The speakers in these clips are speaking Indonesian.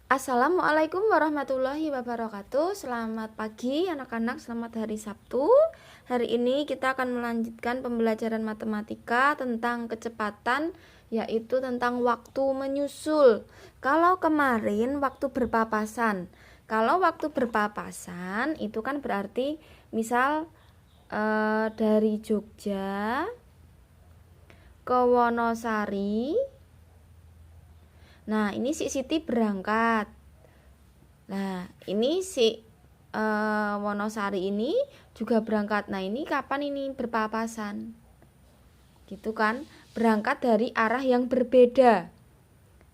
Assalamualaikum warahmatullahi wabarakatuh. Selamat pagi anak-anak, selamat hari Sabtu. Hari ini kita akan melanjutkan pembelajaran matematika tentang kecepatan, yaitu tentang waktu menyusul. Kalau kemarin waktu berpapasan. Kalau waktu berpapasan itu kan berarti misal dari Jogja ke Wonosari. Nah, ini si Siti berangkat. Nah, ini si Wonosari ini juga berangkat. Nah, ini kapan ini berpapasan? Gitu kan? Berangkat dari arah yang berbeda.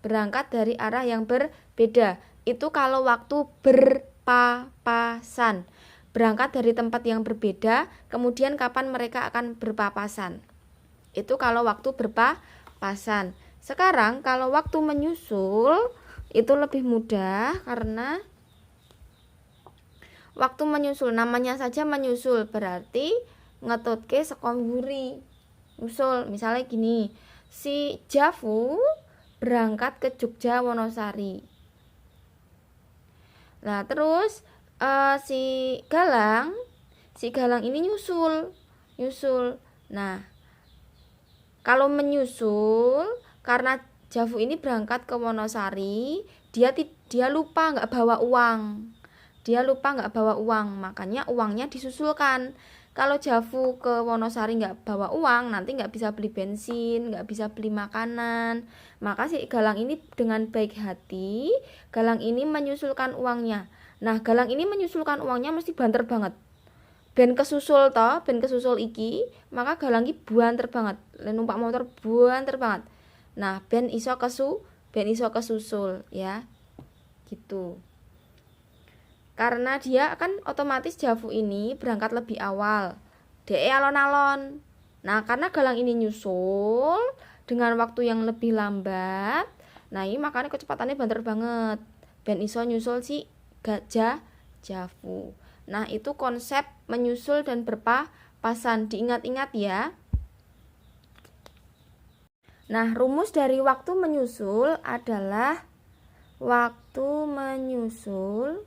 Berangkat dari arah yang berbeda. Itu kalau waktu berpapasan. Berangkat dari tempat yang berbeda, kemudian kapan mereka akan berpapasan. Itu kalau waktu berpapasan. Sekarang kalau waktu menyusul itu lebih mudah karena waktu menyusul namanya saja menyusul berarti ngetutke saka mburi. Nyusul misalnya gini, si Jafu berangkat ke Jogja Wonosari. Nah, terus si Galang ini nyusul. Nah, kalau menyusul karena Jafu ini berangkat ke Wonosari, dia lupa nggak bawa uang. Makanya uangnya disusulkan. Kalau Jafu ke Wonosari nggak bawa uang, nanti nggak bisa beli bensin, nggak bisa beli makanan. Maka si Galang ini dengan baik hati, Galang ini menyusulkan uangnya. Nah, Galang ini menyusulkan uangnya mesti banter banget. Ben kesusul iki, maka Galang iki banter banget. Numpak motor banter banget. Nah, ben iso kesusul ya. Gitu. Karena dia kan otomatis Jafu ini berangkat lebih awal. DE alon-alon. Nah, karena Galang ini nyusul dengan waktu yang lebih lambat. Nah, ini makanya kecepatannya banter banget. Ben iso nyusul si gajah Jafu. Nah, itu konsep menyusul dan berpapasan. Diingat-ingat ya. Nah, rumus dari waktu menyusul adalah waktu menyusul.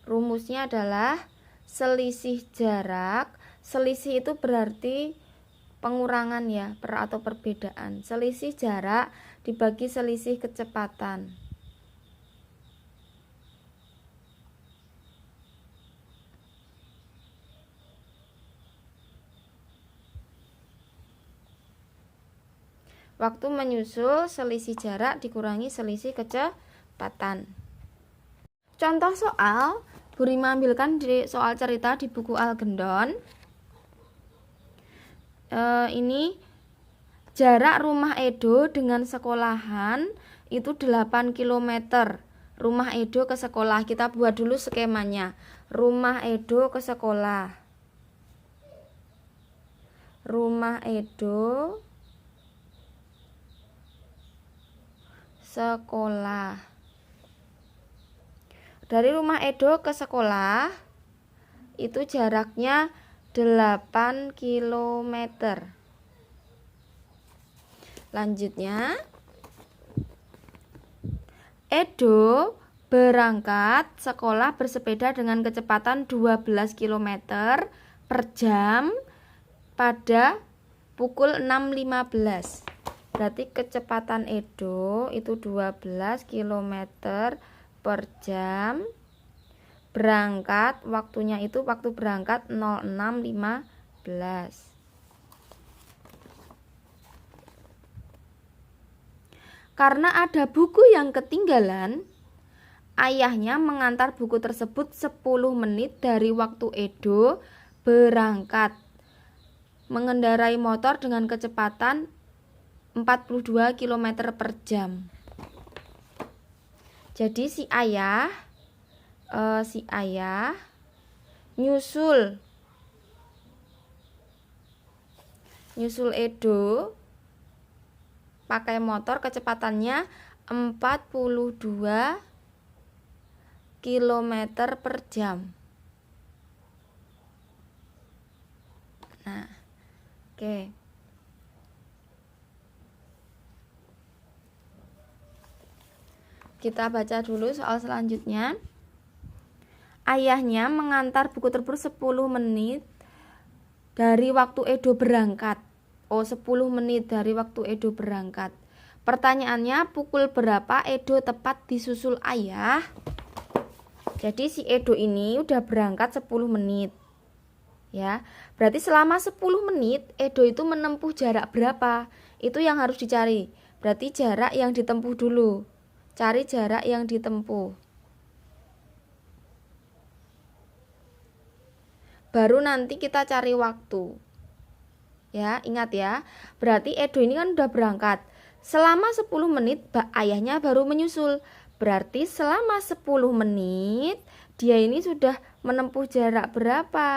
Rumusnya adalah selisih jarak. Selisih itu berarti pengurangan ya, atau perbedaan. Selisih jarak dibagi selisih kecepatan. Waktu menyusul selisih jarak dikurangi selisih kecepatan. Contoh soal, Buri mengambilkan di soal cerita di buku Algendon. Ini jarak rumah Edo dengan sekolahan itu 8 km. Rumah Edo ke sekolah. Kita buat dulu skemanya. Rumah Edo ke sekolah. Rumah Edo sekolah. Dari rumah Edo ke sekolah itu jaraknya 8 km. Lanjutnya, Edo berangkat sekolah bersepeda dengan kecepatan 12 km per jam pada pukul 6.15. Berarti kecepatan Edo itu 12 km per jam. Berangkat waktunya itu waktu berangkat 06.15. Karena ada buku yang ketinggalan, ayahnya mengantar buku tersebut 10 menit dari waktu Edo berangkat. Mengendarai motor dengan kecepatan 42 km per jam. Jadi si ayah nyusul Edo pakai motor kecepatannya 42 km per jam. Nah, oke. Kita baca dulu soal selanjutnya. Ayahnya mengantar buku tersebut 10 menit dari waktu Edo berangkat. 10 menit dari waktu Edo berangkat. Pertanyaannya, pukul berapa Edo tepat disusul ayah? Jadi si Edo ini udah berangkat 10 menit. Ya, berarti selama 10 menit Edo itu menempuh jarak berapa? Itu yang harus dicari. Berarti jarak yang ditempuh dulu. Cari jarak yang ditempuh. Baru nanti kita cari waktu. Ya, ingat ya. Berarti Edo ini kan udah berangkat. Selama 10 menit ayahnya baru menyusul. Berarti selama 10 menit dia ini sudah menempuh jarak berapa?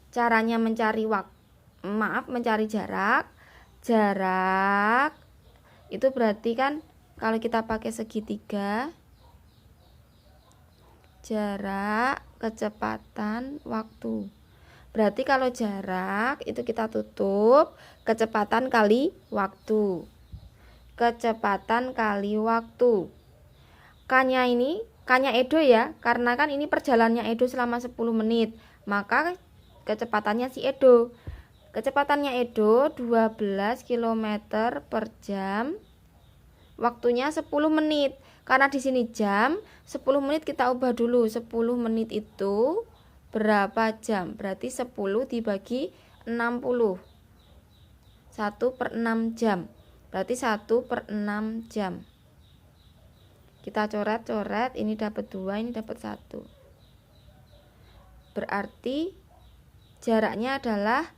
Caranya mencari mencari jarak. Jarak itu berarti kan kalau kita pakai segitiga, jarak, kecepatan, waktu. Berarti kalau jarak itu kita tutup kecepatan kali waktu. Kecepatan kali waktu. K-nya Edo ya, karena kan ini perjalanannya Edo selama 10 menit. Maka kecepatannya si Edo. Kecepatannya Edo 12 km per jam. Waktunya 10 menit. Karena di sini jam, 10 menit kita ubah dulu. 10 menit itu berapa jam? Berarti 10 dibagi 60. 1/6 jam. Berarti 1/6 jam. Kita coret-coret, ini dapat 2, ini dapat 1. Berarti jaraknya adalah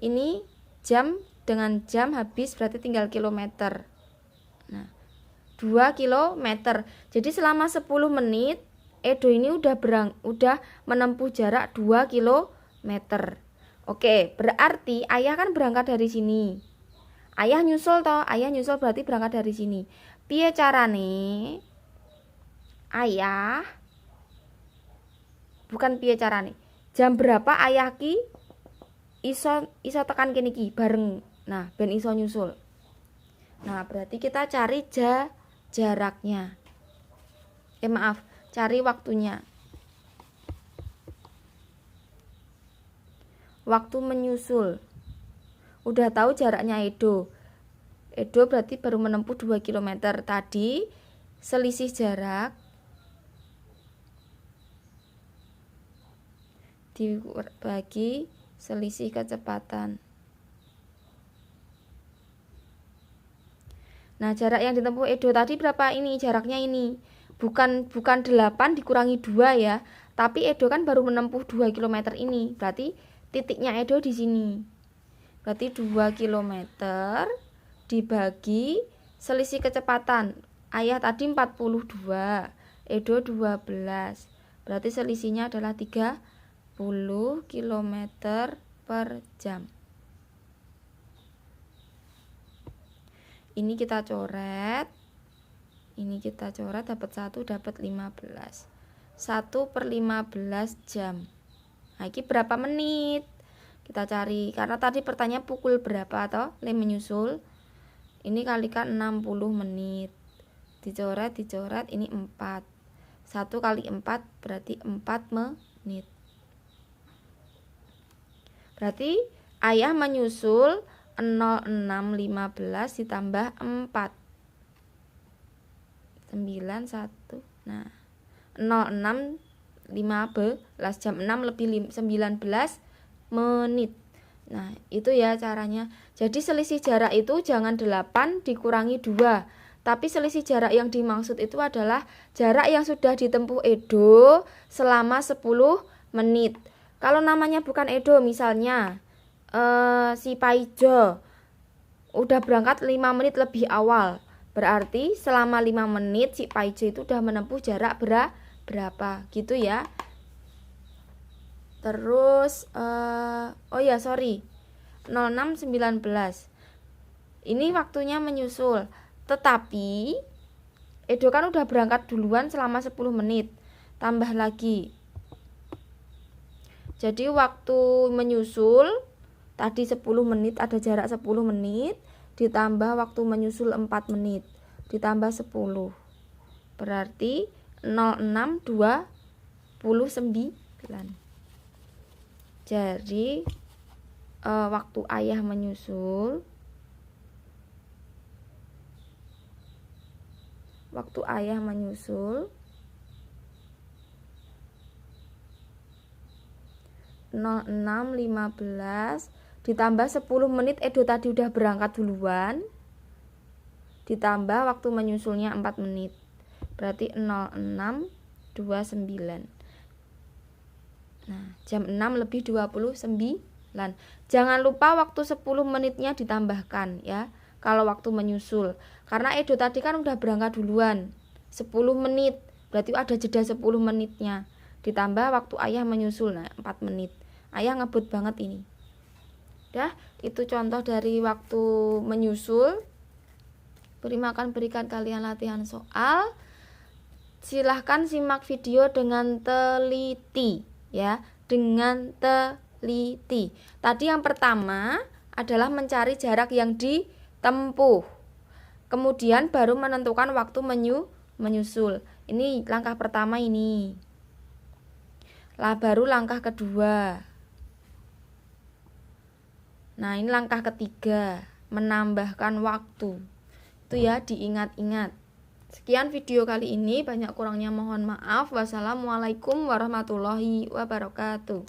ini jam dengan jam habis, berarti tinggal kilometer. Nah, 2 kilometer. Jadi selama 10 menit Edo ini udah menempuh jarak 2 kilometer. Oke, berarti ayah kan berangkat dari sini. Ayah nyusul berarti berangkat dari sini. Piye carane? Jam berapa ayah ki iso tekan kene iki bareng. Nah, ben iso nyusul. Nah, berarti kita cari jaraknya. Cari waktunya. Waktu menyusul. Udah tahu jaraknya Edo. Edo berarti baru menempuh 2 km. Tadi selisih jarak dibagi selisih kecepatan. Nah, jarak yang ditempuh Edo tadi berapa ini? Jaraknya ini. Bukan 8 dikurangi 2 ya. Tapi Edo kan baru menempuh 2 km ini. Berarti titiknya Edo di sini. Berarti 2 km dibagi selisih kecepatan. Ayah tadi 42, Edo 12. Berarti selisihnya adalah 30 km per jam. Ini kita coret. Dapat 1, dapat 15. 1/15 jam. Nah, ini berapa menit? Kita cari. Karena tadi pertanyaan pukul berapa atau menyusul. Ini kalikan 60 menit. Dicoret, ini 4. 1 kali 4 berarti 4 menit. Berarti ayah menyusul 06.15 ditambah 4. 91. Nah, 06.15 jam 6 lebih 19 menit. Nah, itu ya caranya. Jadi selisih jarak itu jangan 8 dikurangi 2. Tapi selisih jarak yang dimaksud itu adalah jarak yang sudah ditempuh Edo selama 10 menit. Kalau namanya bukan Edo, misalnya si Paijo udah berangkat 5 menit lebih awal. Berarti selama 5 menit si Paijo itu udah menempuh jarak berapa gitu ya. Terus 06.19. Ini waktunya menyusul. Tetapi Edo kan udah berangkat duluan selama 10 menit. Tambah lagi. Jadi waktu menyusul tadi 10 menit, ada jarak 10 menit, ditambah waktu menyusul 4 menit, ditambah 10. Berarti 06.29. Jadi waktu ayah menyusul waktu ayah menyusul 06.15 ditambah 10 menit Edo tadi udah berangkat duluan, ditambah waktu menyusulnya 4 menit, berarti 06.29. Nah, jam 6 lebih 29. Jangan lupa waktu 10 menitnya ditambahkan ya, kalau waktu menyusul. Karena Edo tadi kan udah berangkat duluan 10 menit, berarti ada jeda 10 menitnya. Ditambah waktu ayah menyusul, nah 4 menit. Ayah ngebut banget ini. Dah, itu contoh dari waktu menyusul. Berikan kalian latihan soal. Silahkan simak video dengan teliti ya, dengan teliti. Tadi yang pertama adalah mencari jarak yang ditempuh. Kemudian baru menentukan waktu menyusul. Ini langkah pertama ini. Baru langkah kedua. Nah, ini langkah ketiga, menambahkan waktu. Itu ya, diingat-ingat. Sekian video kali ini, banyak kurangnya mohon maaf. Wassalamualaikum warahmatullahi wabarakatuh.